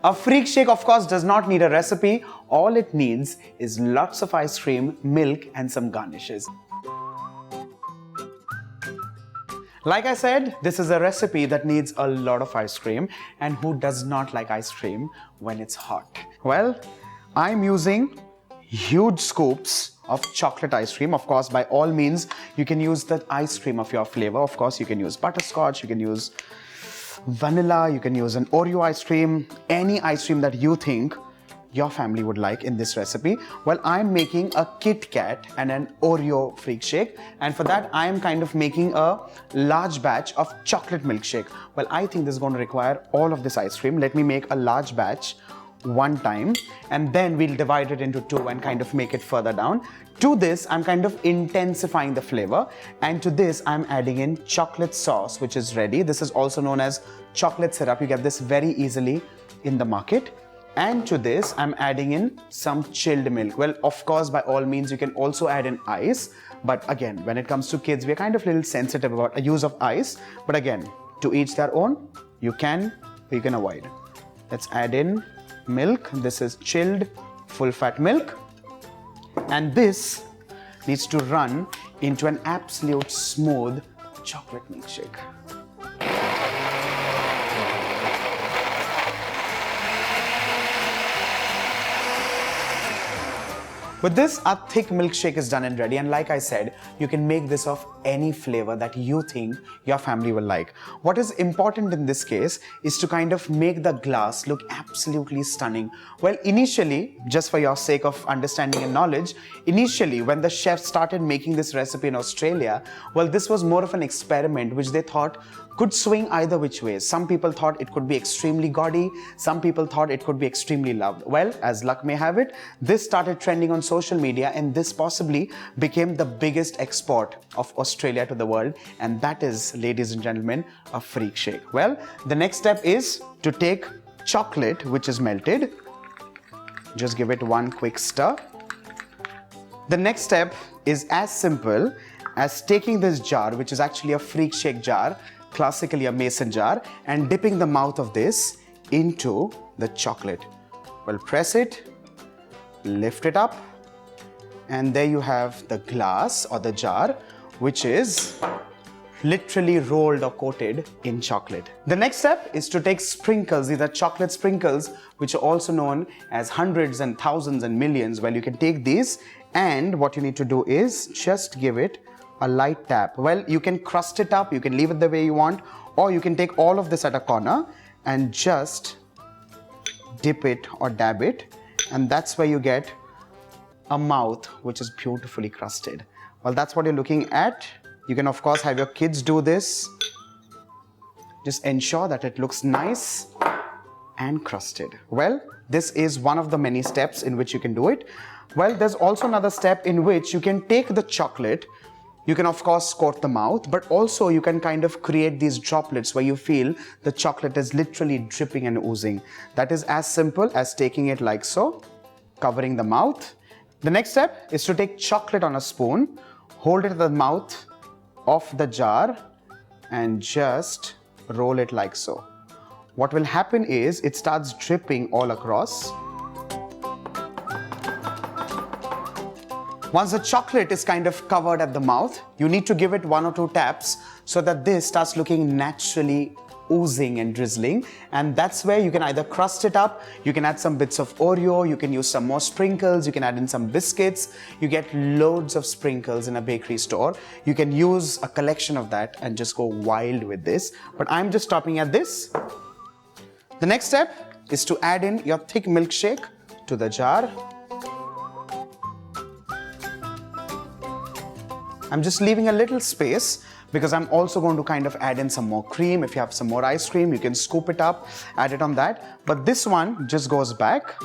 A freak shake, of course, does not need a recipe. All it needs is lots of ice cream, milk, and some garnishes. Like I said, this is a recipe that needs a lot of ice cream, and who does not like ice cream when it's hot? Well, I'm using huge scoops of chocolate ice cream. Of course, by all means, you can use the ice cream of your flavor. Of course, you can use butterscotch, you can use vanilla, you can use an Oreo ice cream, any ice cream that you think your family would like in this recipe. Well, I'm making a Kitkat and an Oreo Freakshake, and for that I'm kind of making a large batch of chocolate milkshake. Well, I think this is going to require all of this ice cream. Let me make a large batch one time, and then we'll divide it into two and kind of make it further down. To this, I'm kind of intensifying the flavor, and to this I'm adding in chocolate sauce, which is ready. This is also known as chocolate syrup. You get this very easily in the market. And to this, I'm adding in some chilled milk. Well, of course, by all means, you can also add in ice. But again, when it comes to kids, we're kind of a little sensitive about the use of ice. But again, to each their own, you can or you can avoid. Let's add in milk. This is chilled full fat milk, and this needs to run into an absolute smooth chocolate milkshake. With this, our thick milkshake is done and ready, and like I said, you can make this of any flavor that you think your family will like. What is important in this case is to kind of make the glass look absolutely stunning. Well, initially, just for your sake of understanding and knowledge, initially when the chefs started making this recipe in Australia, well, this was more of an experiment which they thought could swing either which way. Some people thought it could be extremely gaudy, some people thought it could be extremely loved. Well, as luck may have it, this started trending on social media, and this possibly became the biggest export of Australia to the world, and that is, ladies and gentlemen, a freak shake. Well, the next step is to take chocolate which is melted, just give it one quick stir. The next step is as simple as taking this jar, which is actually a freak shake jar, classically a mason jar, and dipping the mouth of this into the chocolate. Well, press it, lift it up, and there you have the glass or the jar, which is literally rolled or coated in chocolate. The next step is to take sprinkles. These are chocolate sprinkles, which are also known as hundreds and thousands and millions. Well, you can take these, and what you need to do is just give it a light tap. Well, you can crust it up, you can leave it the way you want, or you can take all of this at a corner and just dip it or dab it, and that's where you get a mouth which is beautifully crusted. Well, that's what you're looking at. You can of course have your kids do this. Just ensure that it looks nice and crusted. Well, this is one of the many steps in which you can do it. Well, there's also another step in which you can take the chocolate. You can of course coat the mouth, but also you can kind of create these droplets where you feel the chocolate is literally dripping and oozing. That is as simple as taking it like so, covering the mouth. The next step is to take chocolate on a spoon, hold it at the mouth of the jar, and just roll it like so. What will happen is it starts dripping all across. Once the chocolate is kind of covered at the mouth, you need to give it one or two taps so that this starts looking naturally oozing and drizzling, and that's where you can either crust it up, you can add some bits of Oreo, you can use some more sprinkles, you can add in some biscuits. You get loads of sprinkles in a bakery store. You can use a collection of that and just go wild with this, but I'm just stopping at this. The next step is to add in your thick milkshake to the jar. I'm just leaving a little space because I'm also going to kind of add in some more cream. If you have some more ice cream, you can scoop it up, add it on that. But this one just goes back.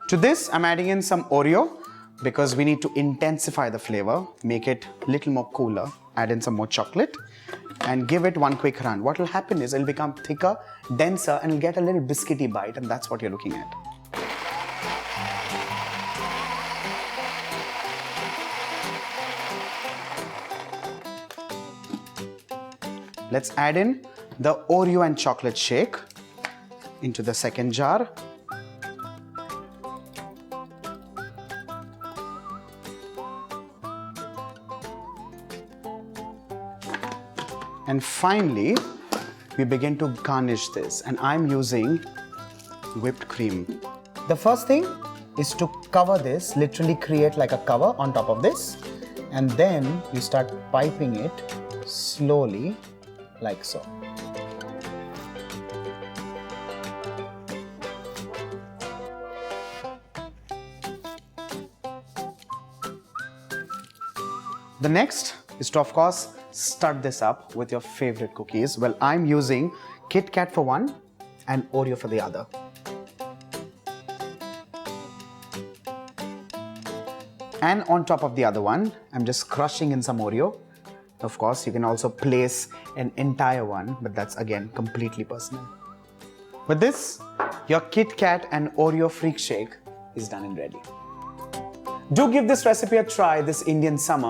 To this, I'm adding in some Oreo because we need to intensify the flavor, make it a little more cooler. Add in some more chocolate and give it one quick run. What will happen is it'll become thicker, denser, and it'll get a little biscuity bite, and that's what you're looking at. Let's add in the Oreo and chocolate shake. into the second jar. And finally, we begin to garnish this, and I'm using whipped cream. The first thing is to cover this, literally create like a cover on top of this, and then you start piping it slowly, like so. The next is to, of course, stir this up with your favorite cookies. Well, I'm using Kitkat for one and Oreo for the other. And on top of the other one, I'm just crushing in some Oreo. Of course, you can also place an entire one, but that's again completely personal. With this, your Kitkat and Oreo Freakshake is done and ready. Do give this recipe a try this Indian summer